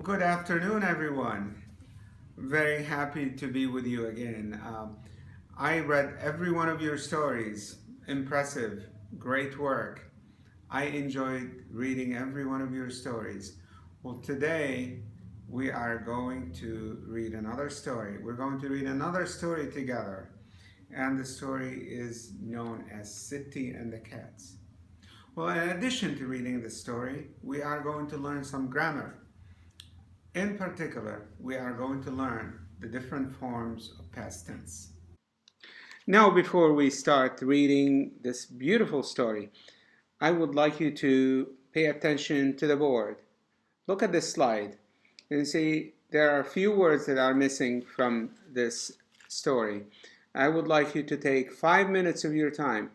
Well, good afternoon, everyone. Very happy to be with you again. I read every one of your stories. Impressive, great work. I enjoyed reading every one of your stories. Well, today we are going to read another story. We're going to read another story together, and the story is known as City and the Cats. Well, in addition to reading the story, we are going to learn some grammar. In particular, we are going to learn the different forms of past tense. Now, before we start reading this beautiful story, I would like you to pay attention to the board. Look at this slide and see there are a few words that are missing from this story. I would like you to take 5 minutes of your time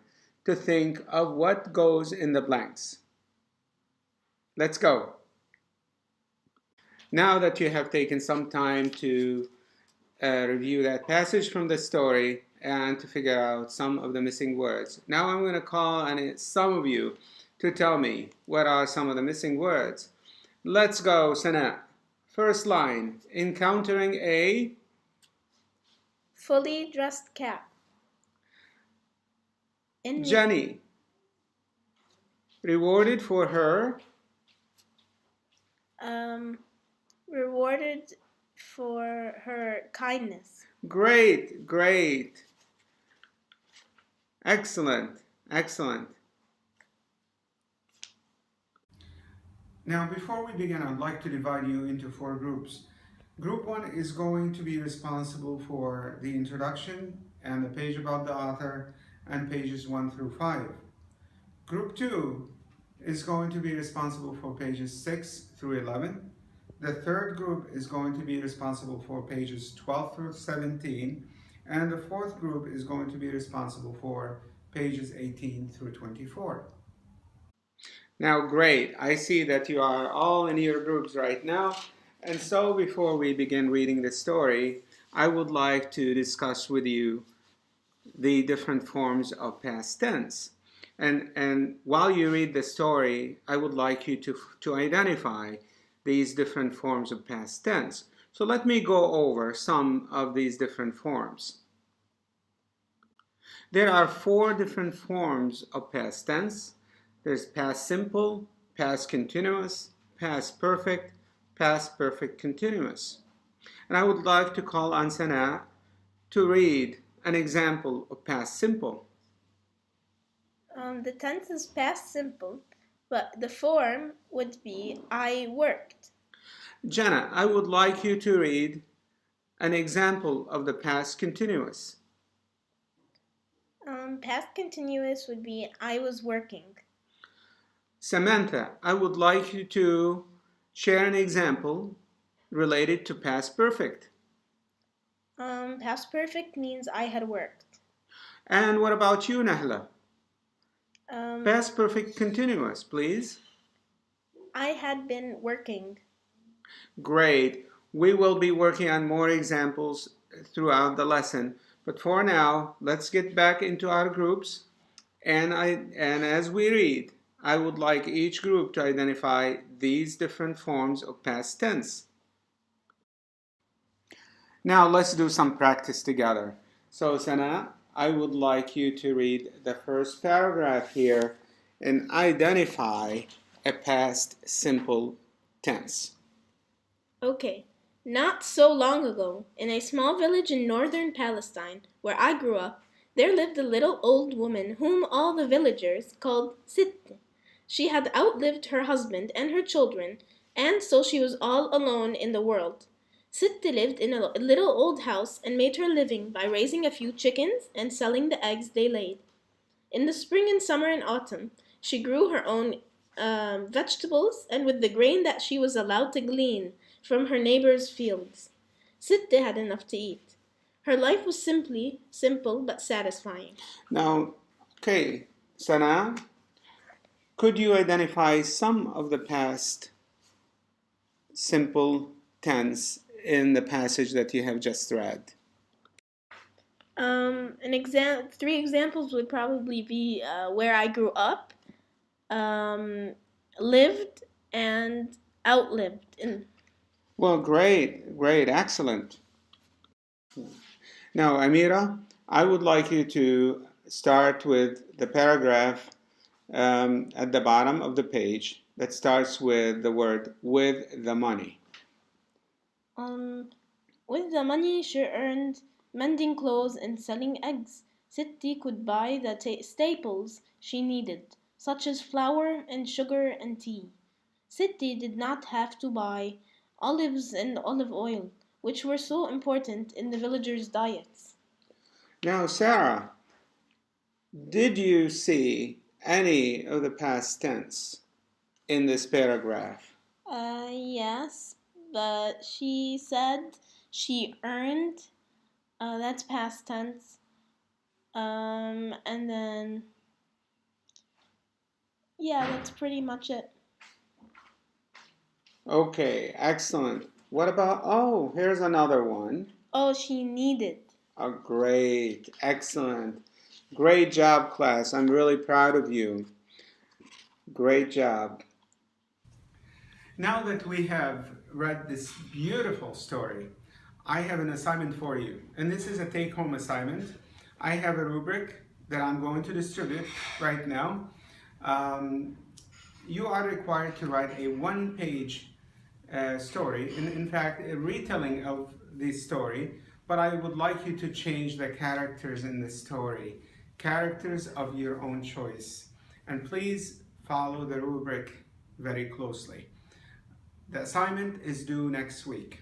to think of what goes in the blanks. Let's go. Now that you have taken some time to review that passage from the story and to figure out some of the missing words, now I'm going to call on some of you to tell me what are some of the missing words. Let's go, Sana. First line, encountering a fully dressed cat. Jenny. Rewarded for her rewarded for her kindness. Great, great. Excellent, excellent. Now, before we begin, I'd like to divide you into 4 groups. Group 1 is going to be responsible for the introduction and the page about the author and pages 1 through 5. Group 2 is going to be responsible for pages 6 through 11. The third group is going to be responsible for pages 12 through 17. And the fourth group is going to be responsible for pages 18 through 24. Now, great. I see that you are all in your groups right now. And so before we begin reading the story, I would like to discuss with you the different forms of past tense. And while you read the story, I would like you to identify these different forms of past tense. So let me go over some of these different forms. There are 4 different forms of past tense. There's past simple, past continuous, past perfect, past perfect continuous. And I would like to call on Sana to read an example of past simple. The tense is past simple, but the form would be I worked. Jenna, I would like you to read an example of the past continuous. Past continuous would be I was working. Samantha, I would like you to share an example related to past perfect. Past perfect means I had worked. And what about you, Nahla? Um, Past perfect continuous, please. I had been working. Great. We will be working on more examples throughout the lesson. But for now, let's get back into our groups. And as we read, I would like each group to identify these different forms of past tense. Now let's do some practice together. So Sana, I would like you to read the first paragraph here and identify a past simple tense. Okay. Not so long ago, in a small village in northern Palestine, where I grew up, there lived a little old woman whom all the villagers called Sitt. She had outlived her husband and her children, and so she was all alone in the world. Sitt lived in a little old house and made her living by raising a few chickens and selling the eggs they laid. In the spring and summer and autumn, she grew her own vegetables, and with the grain that she was allowed to glean from her neighbors' fields, Sitte had enough to eat. Her life was simple but satisfying. Now, okay, Sana, could you identify some of the past simple tense in the passage that you have just read? 3 examples would probably be where I grew up, lived, and outlived. Well, great, great, excellent. Now, Amira, I would like you to start with the paragraph at the bottom of the page that starts with the word with the money. Um, with the money she earned mending clothes and selling eggs, Siti could buy the staples she needed, such as flour and sugar and tea. Siti did not have to buy olives and olive oil, which were so important in the villagers' diets. Now, Sarah, did you see any of the past tense in this paragraph? Yes, but she said she earned, that's past tense. And then, yeah, that's pretty much it. Okay, excellent. What about, oh, here's another one. Oh, she needed. Oh, great, excellent. Great job, class. I'm really proud of you. Great job. Now that we have read this beautiful story, I have an assignment for you. And this is a take home assignment. I have a rubric that I'm going to distribute right now. Um, you are required to write a one-page story, in fact, a retelling of this story, but I would like you to change the characters in the story, characters of your own choice. And please follow the rubric very closely. The assignment is due next week.